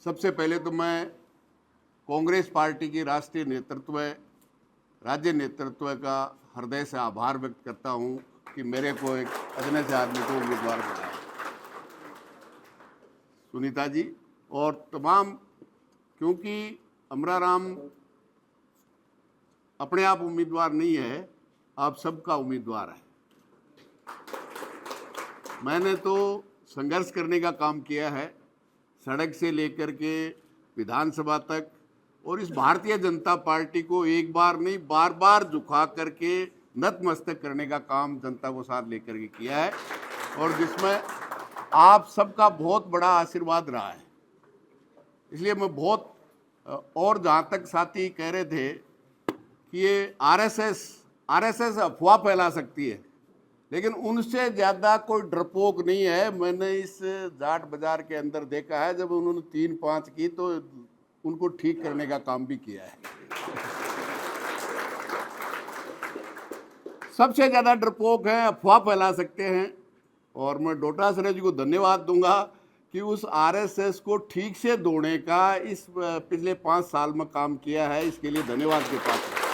सबसे पहले तो मैं कांग्रेस पार्टी की राष्ट्रीय नेतृत्व, राज्य नेतृत्व का हृदय से आभार व्यक्त करता हूं कि मेरे को एक अजनबी से आदमी को उम्मीदवार बनाया, सुनीता जी और तमाम, क्योंकि अमराराम अपने आप उम्मीदवार नहीं है, आप सबका उम्मीदवार है। मैंने तो संघर्ष करने का काम किया है, सड़क से लेकर के विधानसभा तक, और इस भारतीय जनता पार्टी को एक बार नहीं बार बार झुका करके नतमस्तक करने का काम जनता को साथ लेकर के किया है, और जिसमें आप सबका बहुत बड़ा आशीर्वाद रहा है। इसलिए मैं बहुत, और जहाँ तक साथी कह रहे थे कि ये आरएसएस अफवाह फैला सकती है, लेकिन उनसे ज़्यादा कोई डरपोक नहीं है। मैंने इस जाट बाजार के अंदर देखा है, जब उन्होंने 3-5 की तो उनको ठीक करने का काम भी किया है। सबसे ज़्यादा डरपोक हैं, अफवाह फैला सकते हैं, और मैं डोटासरा जी को धन्यवाद दूंगा कि उस आरएसएस को ठीक से धोने का इस पिछले 5 साल में काम किया है। इसके लिए धन्यवाद के पात्र,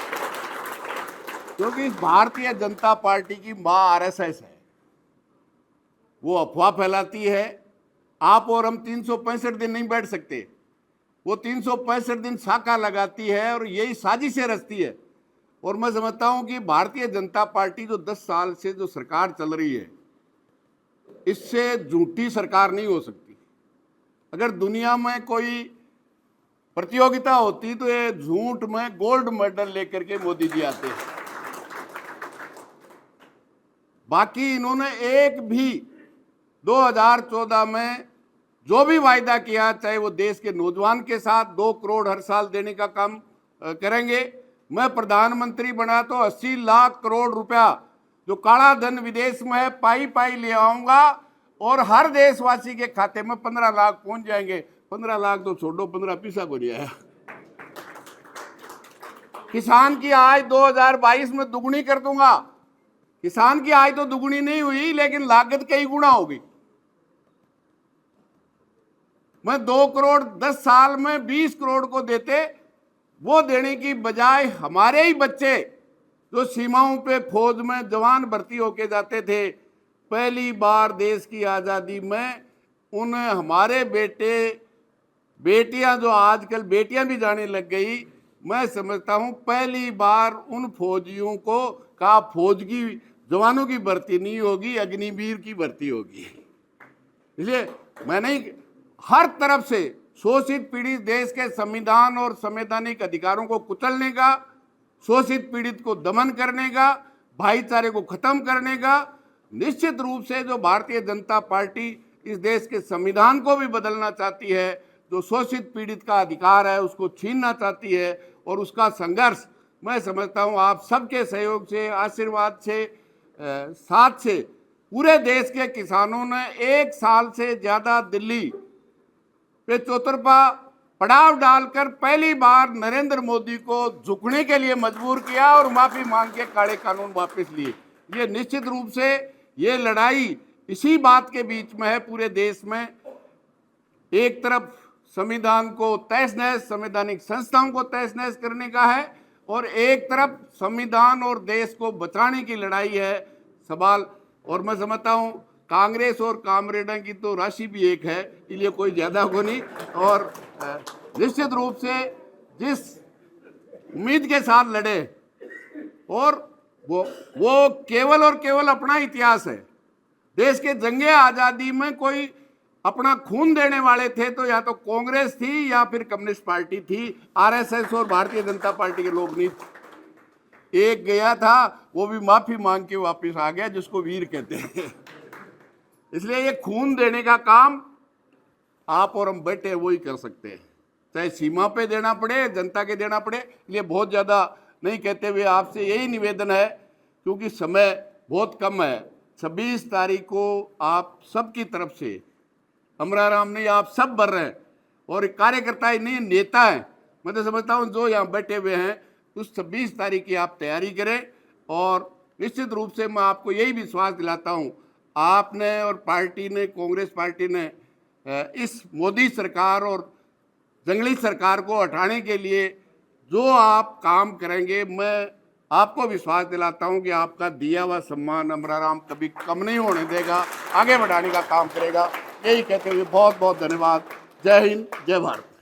क्योंकि इस भारतीय जनता पार्टी की मां आरएसएस है। वो अफवाह फैलाती है। आप और हम 365 दिन नहीं बैठ सकते, वो 365 दिन साका लगाती है और यही साजिशें रचती है। और मैं समझता हूं कि भारतीय जनता पार्टी जो 10 साल से जो सरकार चल रही है, इससे झूठी सरकार नहीं हो सकती। अगर दुनिया में कोई प्रतियोगिता होती तो ये झूठ में गोल्ड मेडल लेकर के मोदी जी आते हैं। बाकी इन्होंने एक भी 2014 में जो भी वायदा किया, चाहे वो देश के नौजवान के साथ 2 करोड़ हर साल देने का काम करेंगे, मैं प्रधानमंत्री बना तो 80 लाख करोड़ रुपया जो काला धन विदेश में है पाई पाई ले आऊंगा, और हर देशवासी के खाते में 15 लाख पहुंच जाएंगे। 15 लाख तो छोड़ो, 15 पैसा को नहीं आया। किसान की आय 2022 में दुगुनी कर दूंगा। किसान की आय तो दुगुनी नहीं हुई, लेकिन लागत कई गुना होगी। मैं 2 करोड़ 10 साल में 20 करोड़ को देते, वो देने की बजाय हमारे ही बच्चे जो सीमाओं पे फौज में जवान भर्ती होके जाते थे, पहली बार देश की आज़ादी में उन हमारे बेटियां जो आजकल बेटियां भी जाने लग गई, मैं समझता हूं पहली बार उन फौजियों को का फौज की जवानों की भर्ती नहीं होगी, अग्निवीर की भर्ती होगी। इसलिए मैंने हर तरफ से शोषित पीड़ित देश के संविधान और संवैधानिक अधिकारों को कुचलने का, शोषित पीड़ित को दमन करने का, भाईचारे को खत्म करने का, निश्चित रूप से जो भारतीय जनता पार्टी इस देश के संविधान को भी बदलना चाहती है, जो शोषित पीड़ित का अधिकार है उसको छीनना चाहती है, और उसका संघर्ष मैं समझता हूं आप सबके सहयोग से, आशीर्वाद से, साथ से पूरे देश के किसानों ने 1 साल से ज्यादा दिल्ली पे चौतरफा पड़ाव डालकर पहली बार नरेंद्र मोदी को झुकने के लिए मजबूर किया और माफी मांग के काले कानून वापस लिए। ये निश्चित रूप से ये लड़ाई इसी बात के बीच में है पूरे देश में। एक तरफ संविधान को तहस नहस, संवैधानिक संस्थाओं को तहस नहस करने का है, और एक तरफ संविधान और देश को बचाने की लड़ाई है सवाल। और मैं समझता हूँ कांग्रेस और कामरेडा की तो राशि भी एक है, इसलिए कोई ज्यादा को नहीं। और निश्चित रूप से जिस उम्मीद के साथ लड़े, और वो केवल और केवल अपना इतिहास है। देश के जंगे आजादी में कोई अपना खून देने वाले थे तो या तो कांग्रेस थी या फिर कम्युनिस्ट पार्टी थी, आरएसएस और भारतीय जनता पार्टी के लोग नहीं थे। एक गया था, वो भी माफी मांग के वापस आ गया, जिसको वीर कहते हैं। इसलिए ये खून देने का काम आप और हम बैठे वो ही कर सकते हैं, चाहे सीमा पे देना पड़े, जनता के देना पड़े। इसलिए बहुत ज़्यादा नहीं कहते हुए आपसे यही निवेदन है, क्योंकि समय बहुत कम है। 26 तारीख को आप सबकी तरफ से, अमराराम नहीं, आप सब भर रहे हैं, और कार्यकर्ता ही नहीं नेता हैं। मैं तो समझता हूँ जो यहाँ बैठे हुए हैं, उस 26 तारीख की आप तैयारी करें। और निश्चित रूप से मैं आपको यही विश्वास दिलाता हूँ, आपने और पार्टी ने, कांग्रेस पार्टी ने इस मोदी सरकार और जंगली सरकार को हटाने के लिए जो आप काम करेंगे, मैं आपको विश्वास दिलाता हूं कि आपका दिया हुआ सम्मान अमराराम कभी कम नहीं होने देगा, आगे बढ़ाने का काम करेगा। यही कहते हुए बहुत बहुत धन्यवाद। जय हिंद, जय भारत।